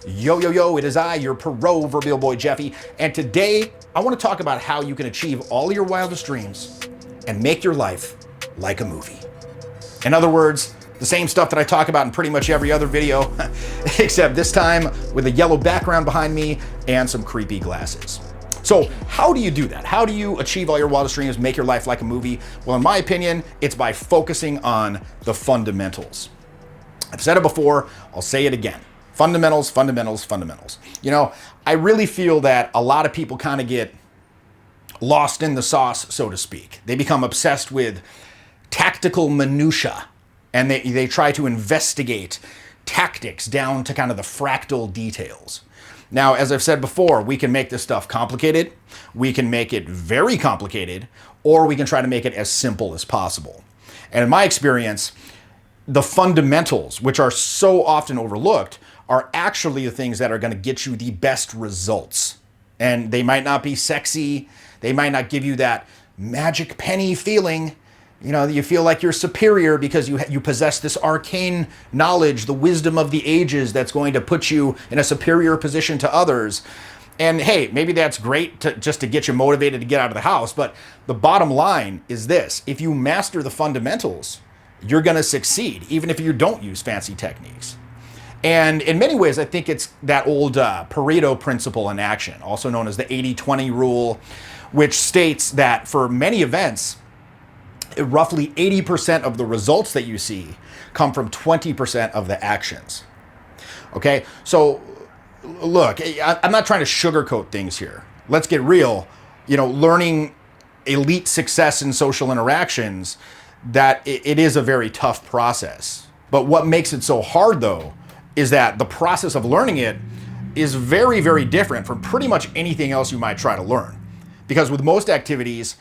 Yo, yo, yo, it is I, your proverbial boy Jeffy, and today I want to talk about how you can achieve all your wildest dreams and make your life like a movie. In other words, the same stuff that I talk about in pretty much every other video, except this time with a yellow background behind me and some creepy glasses. So how do you do that? How do you achieve all your wildest dreams, make your life like a movie? Well, in my opinion, it's by focusing on the fundamentals. I've said it before, I'll say it again. Fundamentals, fundamentals, fundamentals. You know, I really feel that a lot of people kind of get lost in the sauce, so to speak. They become obsessed with tactical minutia, and they try to investigate tactics down to kind of the fractal details. Now, as I've said before, we can make this stuff complicated, we can make it very complicated, or we can try to make it as simple as possible. And in my experience, the fundamentals, which are so often overlooked, are actually the things that are going to get you the best results. And they might not be sexy, they might not give you that magic penny feeling. You know, you feel like you're superior because you possess this arcane knowledge, the wisdom of the ages that's going to put you in a superior position to others. And hey, maybe that's great just to get you motivated to get out of the house, but the bottom line is this: if you master the fundamentals, you're going to succeed, even if you don't use fancy techniques. And in many ways, I think it's that old Pareto principle in action, also known as the 80-20 rule, which states that for many events, roughly 80% of the results that you see come from 20% of the actions. Okay, so look, I'm not trying to sugarcoat things here. Let's get real. You know, learning elite success in social interactions, that it is a very tough process. But what makes it so hard, though, is that the process of learning it is very, very different from pretty much anything else you might try to learn. Because with most activities,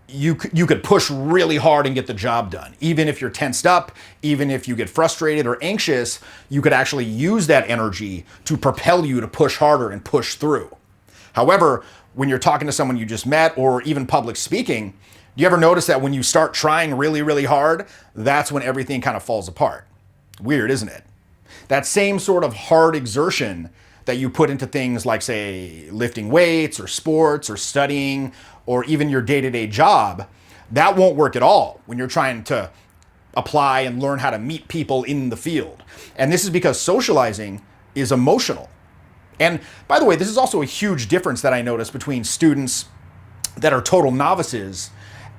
you could push really hard and get the job done. Even if you're tensed up, even if you get frustrated or anxious, you could actually use that energy to propel you to push harder and push through. However, when you're talking to someone you just met, or even public speaking, do you ever notice that when you start trying really, really hard, that's when everything kind of falls apart? Weird, isn't it? That same sort of hard exertion that you put into things like, say, lifting weights or sports or studying or even your day-to-day job, that won't work at all when you're trying to apply and learn how to meet people in the field. And this is because socializing is emotional. And by the way, this is also a huge difference that I notice between students that are total novices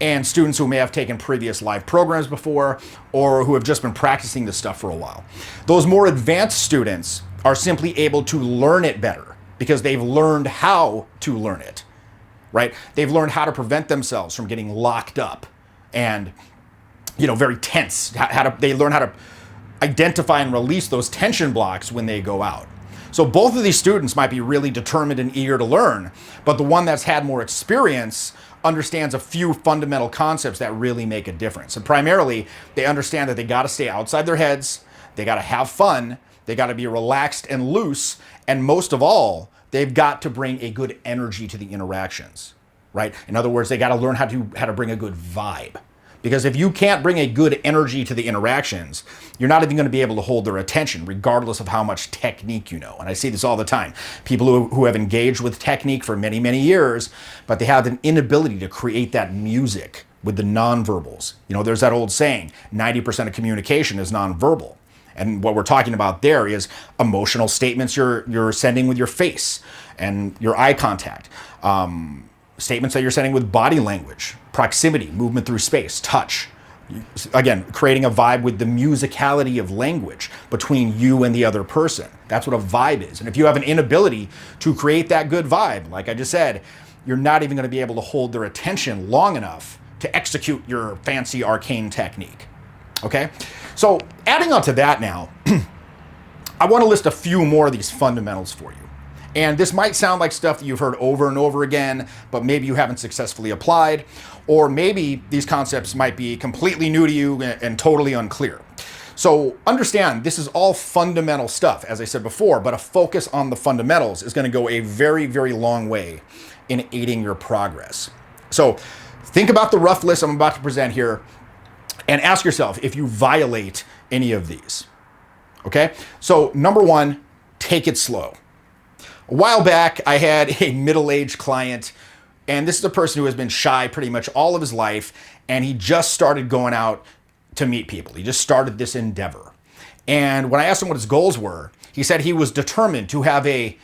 and students who may have taken previous live programs before or who have just been practicing this stuff for a while. Those more advanced students are simply able to learn it better because they've learned how to learn it, right? They've learned how to prevent themselves from getting locked up and, you know, very tense. They learn how to identify and release those tension blocks when they go out. So both of these students might be really determined and eager to learn, but the one that's had more experience understands a few fundamental concepts that really make a difference. And primarily, they understand that they got to stay outside their heads, they got to have fun, they got to be relaxed and loose, and most of all, they've got to bring a good energy to the interactions, right? In other words, they got to learn how to bring a good vibe. Because if you can't bring a good energy to the interactions, you're not even going to be able to hold their attention, regardless of how much technique you know. And I see this all the time. People who have engaged with technique for many, many years, but they have an inability to create that music with the nonverbals. You know, there's that old saying, 90% of communication is nonverbal. And what we're talking about there is emotional statements you're sending with your face and your eye contact. Statements that you're sending with body language, proximity, movement through space, touch. Again, creating a vibe with the musicality of language between you and the other person. That's what a vibe is. And if you have an inability to create that good vibe, like I just said, you're not even going to be able to hold their attention long enough to execute your fancy arcane technique. Okay? So adding on to that now, I want to list a few more of these fundamentals for you. And this might sound like stuff that you've heard over and over again, but maybe you haven't successfully applied, or maybe these concepts might be completely new to you and totally unclear. So understand, this is all fundamental stuff, as I said before, but a focus on the fundamentals is going to go a very, very long way in aiding your progress. So think about the rough list I'm about to present here and ask yourself if you violate any of these. Okay? So number one, take it slow. A while back, I had a middle-aged client, and this is a person who has been shy pretty much all of his life, and he just started going out to meet people. He just started this endeavor. And when I asked him what his goals were, he said he was determined to have a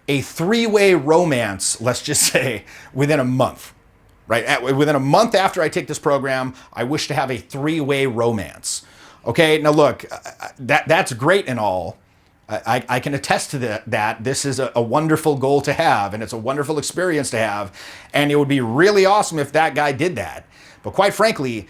three-way romance, let's just say, within a month. Right? Within a month after I take this program, I wish to have a three-way romance. Okay, now look, that's great and all. I can attest to that. This is a wonderful goal to have, and it's a wonderful experience to have, and it would be really awesome if that guy did that. But quite frankly,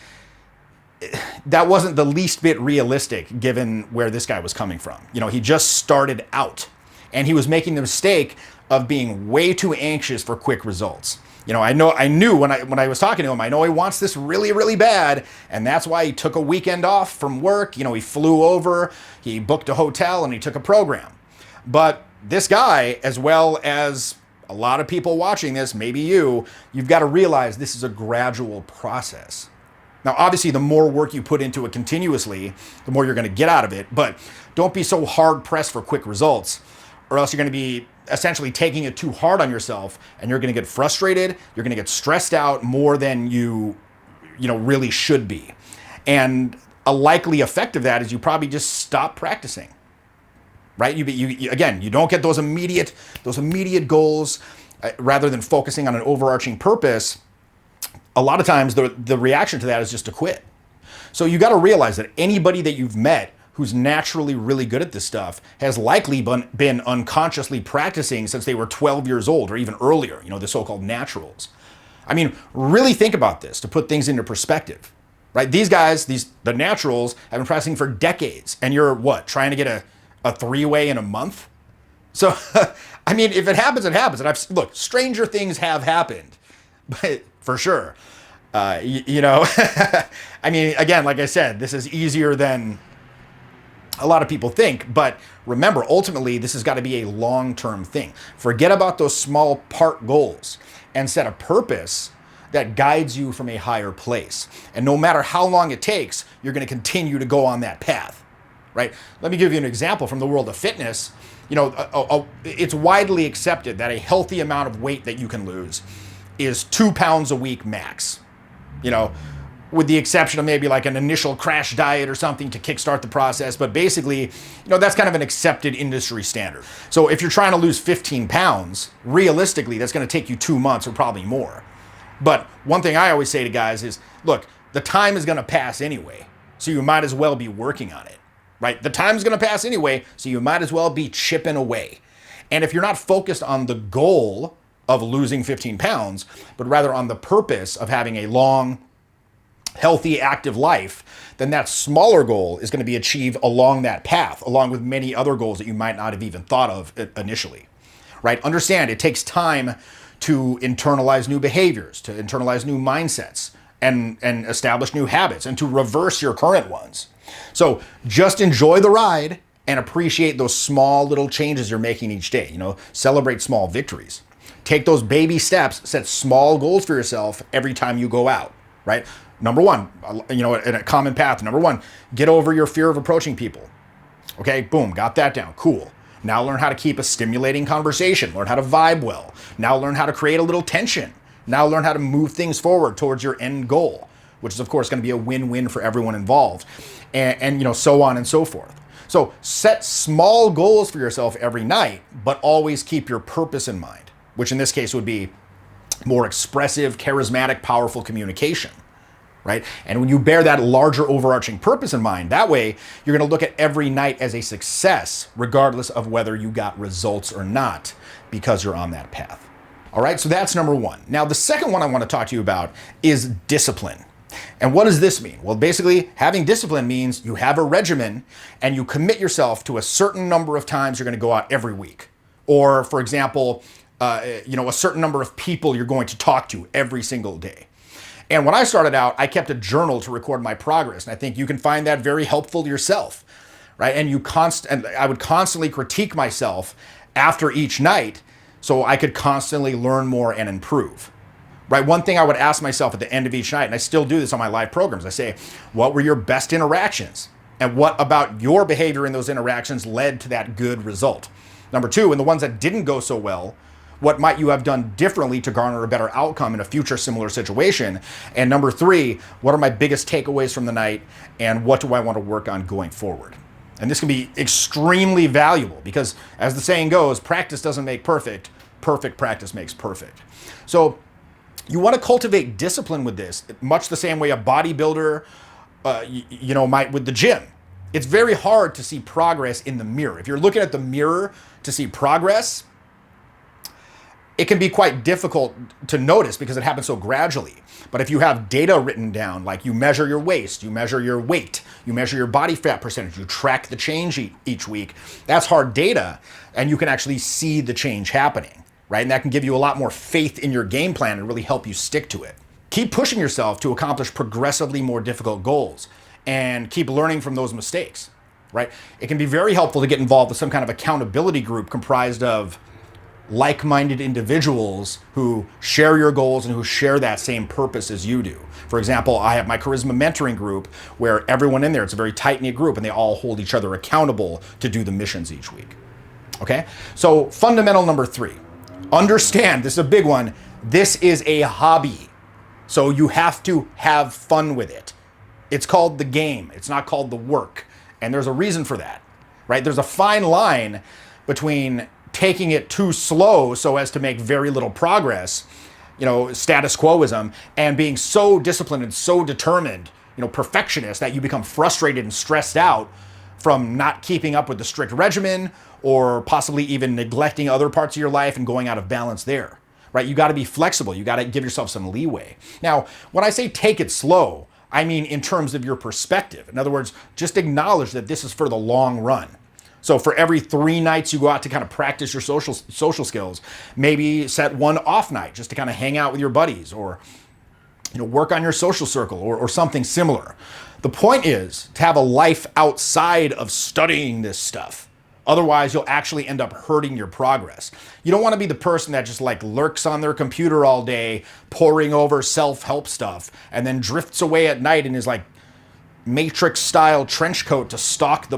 that wasn't the least bit realistic given where this guy was coming from. You know, he just started out, and he was making the mistake of being way too anxious for quick results. You know, I knew when I was talking to him, I know he wants this really, really bad, and that's why he took a weekend off from work. You know, he flew over, he booked a hotel, and he took a program. But this guy, as well as a lot of people watching this, maybe you've got to realize this is a gradual process. Now, obviously, the more work you put into it continuously, the more you're going to get out of it, but don't be so hard-pressed for quick results, or else you're going to be essentially taking it too hard on yourself, and you're going to get frustrated, you're going to get stressed out more than you really should be. And a likely effect of that is you probably just stop practicing. Right? You don't get those immediate goals rather than focusing on an overarching purpose. A lot of times the reaction to that is just to quit. So you got to realize that anybody that you've met who's naturally really good at this stuff has likely been unconsciously practicing since they were 12 years old or even earlier, the so-called naturals. I mean, really think about this to put things into perspective, right? These guys, the naturals, have been practicing for decades, and you're trying to get a three-way in a month? So, I mean, if it happens, it happens. And look, stranger things have happened, but for sure. I mean, again, like I said, this is easier than a lot of people think, but remember, ultimately, this has got to be a long-term thing. Forget about those small part goals and set a purpose that guides you from a higher place. And no matter how long it takes, you're going to continue to go on that path, right? Let me give you an example from the world of fitness. It's widely accepted that a healthy amount of weight that you can lose is 2 pounds a week max. With the exception of maybe like an initial crash diet or something to kickstart the process. But basically, that's kind of an accepted industry standard. So if you're trying to lose 15 pounds, realistically, that's going to take you 2 months or probably more. But one thing I always say to guys is, look, the time is going to pass anyway, so you might as well be working on it, right? The time's going to pass anyway, so you might as well be chipping away. And if you're not focused on the goal of losing 15 pounds, but rather on the purpose of having a long, healthy, active life, then that smaller goal is going to be achieved along that path, along with many other goals that you might not have even thought of initially, right? Understand, it takes time to internalize new behaviors, to internalize new mindsets, and establish new habits, and to reverse your current ones. So just enjoy the ride and appreciate those small little changes you're making each day. Celebrate small victories. Take those baby steps, set small goals for yourself every time you go out, right? Number one, in a common path. Number one, get over your fear of approaching people. Okay, boom, got that down. Cool. Now learn how to keep a stimulating conversation. Learn how to vibe well. Now learn how to create a little tension. Now learn how to move things forward towards your end goal, which is, of course, going to be a win-win for everyone involved, and so on and so forth. So set small goals for yourself every night, but always keep your purpose in mind, which in this case would be more expressive, charismatic, powerful communication. Right? And when you bear that larger overarching purpose in mind, that way you're going to look at every night as a success, regardless of whether you got results or not, because you're on that path. All right, so that's number one. Now, the second one I want to talk to you about is discipline. And what does this mean? Well, basically, having discipline means you have a regimen and you commit yourself to a certain number of times you're going to go out every week. Or, for example, a certain number of people you're going to talk to every single day. And when I started out, I kept a journal to record my progress. And I think you can find that very helpful yourself, right? And I would constantly critique myself after each night so I could constantly learn more and improve, right? One thing I would ask myself at the end of each night, and I still do this on my live programs, I say, what were your best interactions? And what about your behavior in those interactions led to that good result? Number two, and the ones that didn't go so well, what might you have done differently to garner a better outcome in a future similar situation? And number three, what are my biggest takeaways from the night, and what do I want to work on going forward? And this can be extremely valuable because, as the saying goes, practice doesn't make perfect, perfect practice makes perfect. So you want to cultivate discipline with this, much the same way a bodybuilder might with the gym. It's very hard to see progress in the mirror. If you're looking at the mirror to see progress, it can be quite difficult to notice because it happens so gradually. But if you have data written down, like you measure your waist, you measure your weight, you measure your body fat percentage, you track the change each week, that's hard data, and you can actually see the change happening, right? And that can give you a lot more faith in your game plan and really help you stick to it. Keep pushing yourself to accomplish progressively more difficult goals and keep learning from those mistakes, right? It can be very helpful to get involved with some kind of accountability group comprised of like-minded individuals who share your goals and who share that same purpose as you do. For example, I have my charisma mentoring group where everyone in there, it's a very tight-knit group, and they all hold each other accountable to do the missions each week. Okay? So fundamental number three, understand, this is a big one, this is a hobby. So you have to have fun with it. It's called the game. It's not called the work. And there's a reason for that, right? There's a fine line between taking it too slow so as to make very little progress, status quoism, and being so disciplined and so determined, perfectionist, that you become frustrated and stressed out from not keeping up with the strict regimen or possibly even neglecting other parts of your life and going out of balance there, right? You got to be flexible. You got to give yourself some leeway. Now, when I say take it slow, I mean in terms of your perspective. In other words, just acknowledge that this is for the long run. So for every 3 nights you go out to kind of practice your social skills, maybe set one off night just to kind of hang out with your buddies or work on your social circle or something similar. The point is to have a life outside of studying this stuff. Otherwise, you'll actually end up hurting your progress. You don't want to be the person that just lurks on their computer all day, poring over self-help stuff, and then drifts away at night and is Matrix-style trench coat to stalk the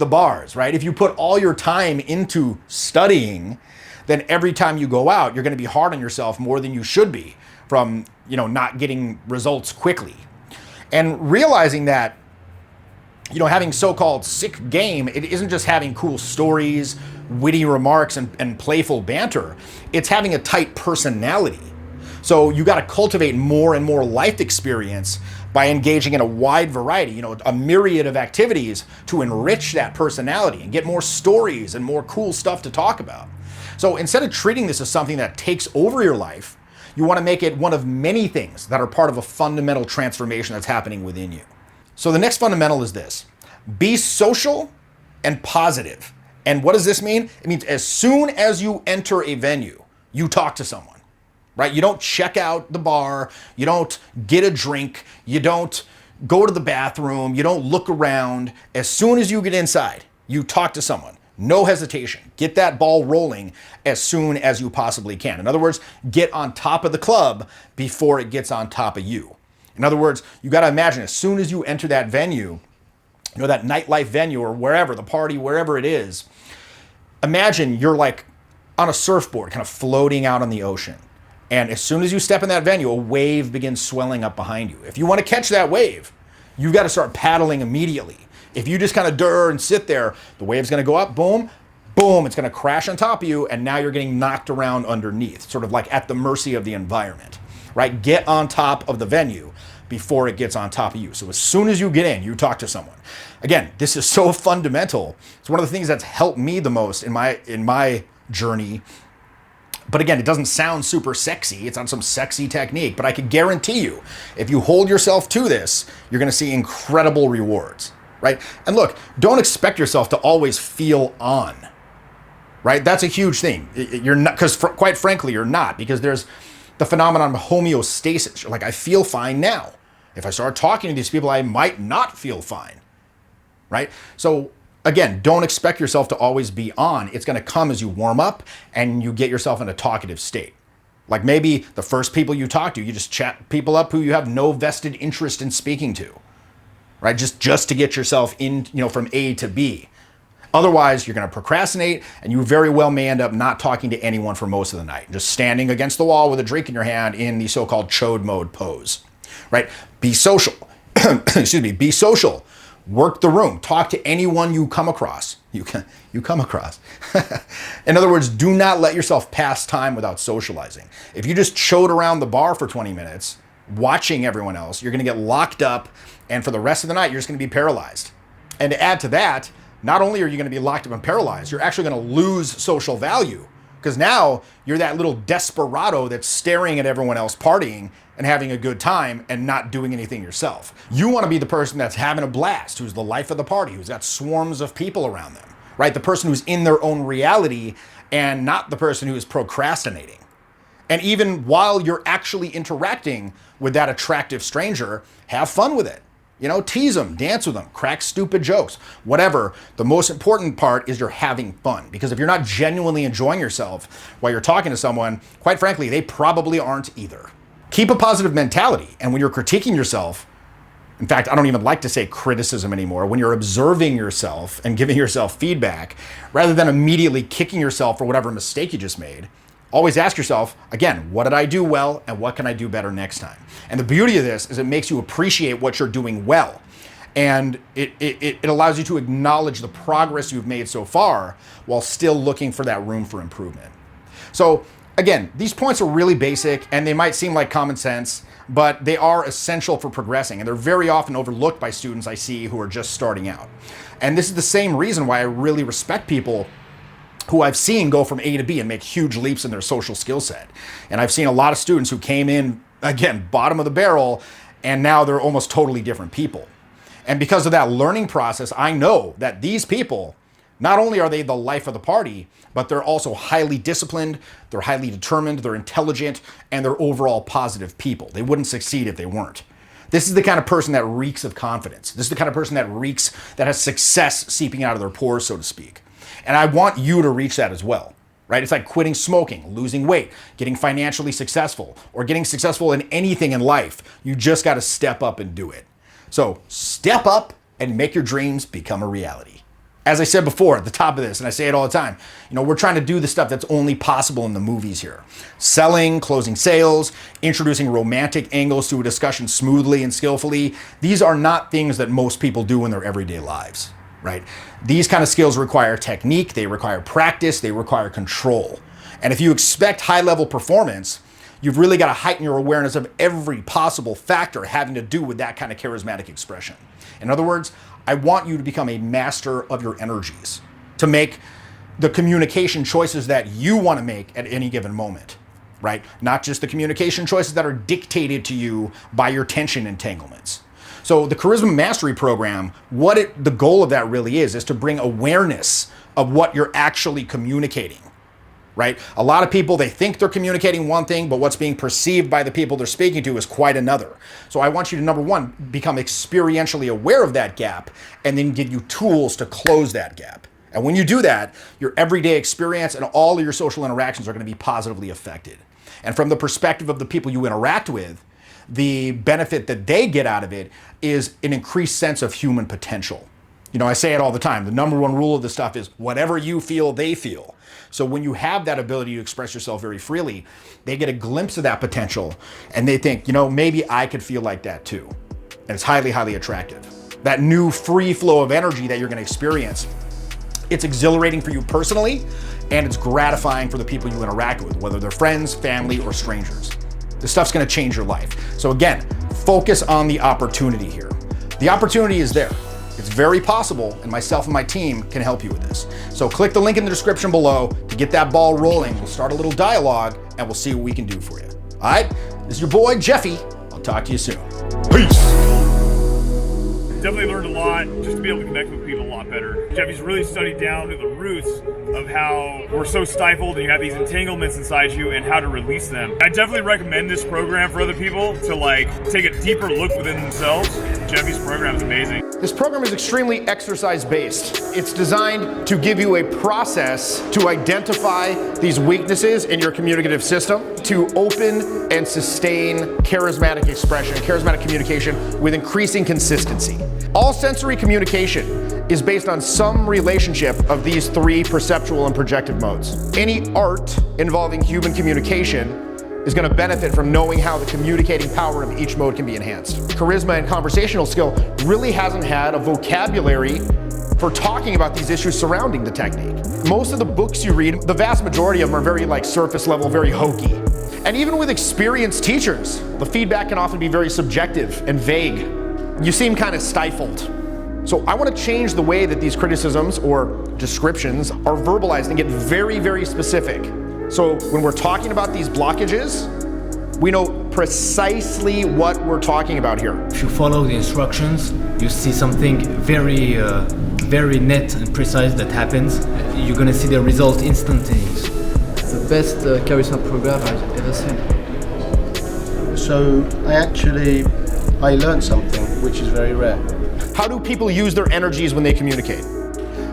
bars, right? If you put all your time into studying, then every time you go out, you're going to be hard on yourself more than you should be from, not getting results quickly. And realizing that, having so-called sick game, it isn't just having cool stories, witty remarks, and playful banter. It's having a tight personality. So you got to cultivate more and more life experience by engaging in a wide variety, a myriad of activities to enrich that personality and get more stories and more cool stuff to talk about. So instead of treating this as something that takes over your life, you want to make it one of many things that are part of a fundamental transformation that's happening within you. So the next fundamental is this: be social and positive. And what does this mean? It means as soon as you enter a venue, you talk to someone. Right? You don't check out the bar, you don't get a drink, you don't go to the bathroom, you don't look around. As soon as you get inside, you talk to someone. No hesitation. Get that ball rolling as soon as you possibly can. In other words, get on top of the club before it gets on top of you. In other words, you got to imagine as soon as you enter that venue, that nightlife venue or wherever, the party, wherever it is, imagine you're on a surfboard, kind of floating out on the ocean. And as soon as you step in that venue, a wave begins swelling up behind you. If you want to catch that wave, you've got to start paddling immediately. If you just kind of and sit there, the wave's going to go up, boom, boom, it's going to crash on top of you, and now you're getting knocked around underneath, sort of at the mercy of the environment, right? Get on top of the venue before it gets on top of you. So as soon as you get in, you talk to someone. Again, this is so fundamental. It's one of the things that's helped me the most in my journey. But again, it doesn't sound super sexy. It's not some sexy technique, but I can guarantee you, if you hold yourself to this, you're going to see incredible rewards, right? And look, don't expect yourself to always feel on, right? That's a huge thing. You're not, because quite frankly, you're not, because there's the phenomenon of homeostasis. You're I feel fine now. If I start talking to these people, I might not feel fine, right? So again, don't expect yourself to always be on. It's going to come as you warm up and you get yourself in a talkative state. Maybe the first people you talk to, you just chat people up who you have no vested interest in speaking to, right? Just to get yourself in, from A to B. Otherwise, you're gonna procrastinate and you very well may end up not talking to anyone for most of the night, just standing against the wall with a drink in your hand in the so-called chode mode pose, right? Be social, excuse me, be social. Work the room, talk to anyone you come across. You come across. In other words, do not let yourself pass time without socializing. If you just chode around the bar for 20 minutes, watching everyone else, you're gonna get locked up, and for the rest of the night, you're just gonna be paralyzed. And to add to that, not only are you gonna be locked up and paralyzed, you're actually gonna lose social value, because now you're that little desperado that's staring at everyone else partying and having a good time and not doing anything yourself. You wanna be the person that's having a blast, who's the life of the party, who's got swarms of people around them, right? The person who's in their own reality and not the person who is procrastinating. And even while you're actually interacting with that attractive stranger, have fun with it. You know, tease them, dance with them, crack stupid jokes, whatever. The most important part is you're having fun, because if you're not genuinely enjoying yourself while you're talking to someone, quite frankly, they probably aren't either. Keep a positive mentality, and when you're critiquing yourself, in fact, I don't even like to say criticism anymore, when you're observing yourself and giving yourself feedback, rather than immediately kicking yourself for whatever mistake you just made, always ask yourself, again, what did I do well and what can I do better next time? And the beauty of this is it makes you appreciate what you're doing well. And it allows you to acknowledge the progress you've made so far while still looking for that room for improvement. So again, these points are really basic and they might seem like common sense, but they are essential for progressing, and they're very often overlooked by students I see who are just starting out. And this is the same reason why I really respect people who I've seen go from A to B and make huge leaps in their social skill set. And I've seen a lot of students who came in, again, bottom of the barrel, and now they're almost totally different people. And because of that learning process, I know that these people, not only are they the life of the party, but they're also highly disciplined, they're highly determined, they're intelligent, and they're overall positive people. They wouldn't succeed if they weren't. This is the kind of person that reeks of confidence. This is the kind of person that has success seeping out of their pores, so to speak. And I want you to reach that as well, right? It's like quitting smoking, losing weight, getting financially successful, or getting successful in anything in life. You just got to step up and do it. So step up and make your dreams become a reality. As I said before at the top of this, and I say it all the time, you know, we're trying to do the stuff that's only possible in the movies here. Selling, closing sales, introducing romantic angles to a discussion smoothly and skillfully. These are not things that most people do in their everyday lives, right? These kind of skills require technique, they require practice, they require control. And if you expect high-level performance, you've really got to heighten your awareness of every possible factor having to do with that kind of charismatic expression. In other words, I want you to become a master of your energies, to make the communication choices that you want to make at any given moment, right? Not just the communication choices that are dictated to you by your tension entanglements. So the Charisma Mastery Program, the goal of that really is to bring awareness of what you're actually communicating, right? A lot of people, they think they're communicating one thing, but what's being perceived by the people they're speaking to is quite another. So I want you to, number one, become experientially aware of that gap, and then give you tools to close that gap. And when you do that, your everyday experience and all of your social interactions are going to be positively affected. And from the perspective of the people you interact with, the benefit that they get out of it is an increased sense of human potential. You know, I say it all the time. The number one rule of this stuff is whatever you feel, they feel. So when you have that ability to express yourself very freely, they get a glimpse of that potential and they think, you know, maybe I could feel like that too. And it's highly, highly attractive. That new free flow of energy that you're going to experience, it's exhilarating for you personally, and it's gratifying for the people you interact with, whether they're friends, family, or strangers. This stuff's going to change your life. So again, focus on the opportunity here. The opportunity is there. It's very possible, and myself and my team can help you with this. So click the link in the description below to get that ball rolling. We'll start a little dialogue, and we'll see what we can do for you. All right? This is your boy, Jeffy. I'll talk to you soon. Peace. Definitely learned a lot, just to be able to connect with people a lot better. Jeffy's really studied down to the roots of how we're so stifled and you have these entanglements inside you and how to release them. I definitely recommend this program for other people to take a deeper look within themselves. Jeffy's program is amazing. This program is extremely exercise-based. It's designed to give you a process to identify these weaknesses in your communicative system, to open and sustain charismatic expression, charismatic communication with increasing consistency. All sensory communication is based on some relationship of these three perceptual and projective modes. Any art involving human communication is going to benefit from knowing how the communicating power of each mode can be enhanced. Charisma and conversational skill really hasn't had a vocabulary for talking about these issues surrounding the technique. Most of the books you read, the vast majority of them are very surface level, very hokey. And even with experienced teachers, the feedback can often be very subjective and vague. You seem kind of stifled. So I want to change the way that these criticisms or descriptions are verbalized and get very, very specific. So when we're talking about these blockages, we know precisely what we're talking about here. If you follow the instructions, you see something very, very net and precise that happens. You're gonna see the result instantaneous. The best charisma program I've ever seen. So I learned something which is very rare. How do people use their energies when they communicate?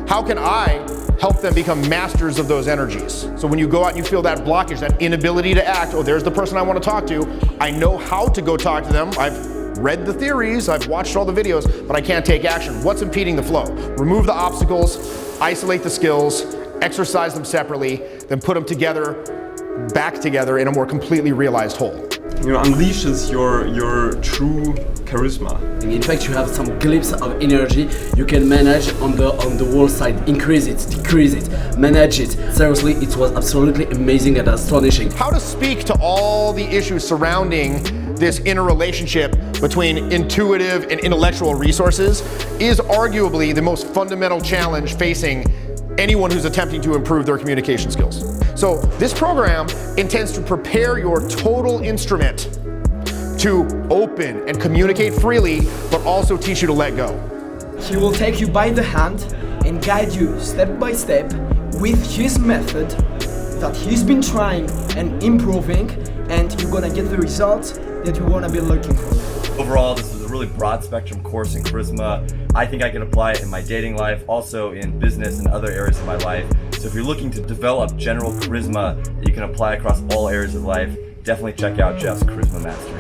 How can I help them become masters of those energies? So when you go out and you feel that blockage, that inability to act, oh, there's the person I want to talk to, I know how to go talk to them, I've read the theories, I've watched all the videos, but I can't take action. What's impeding the flow? Remove the obstacles, isolate the skills, exercise them separately, then put them together, back together in a more completely realized whole. Unleashes your true charisma. In fact, you have some glimpse of energy you can manage on the wall side. Increase it, decrease it, manage it. Seriously, it was absolutely amazing and astonishing. How to speak to all the issues surrounding this interrelationship between intuitive and intellectual resources is arguably the most fundamental challenge facing anyone who's attempting to improve their communication skills. So this program intends to prepare your total instrument to open and communicate freely, but also teach you to let go. He will take you by the hand and guide you step by step with his method that he's been trying and improving, and you're gonna get the results that you wanna be looking for. Overall, this is a really broad spectrum course in charisma. I think I can apply it in my dating life, also in business and other areas of my life. So if you're looking to develop general charisma that you can apply across all areas of life, definitely check out Jeff's Charisma Mastery.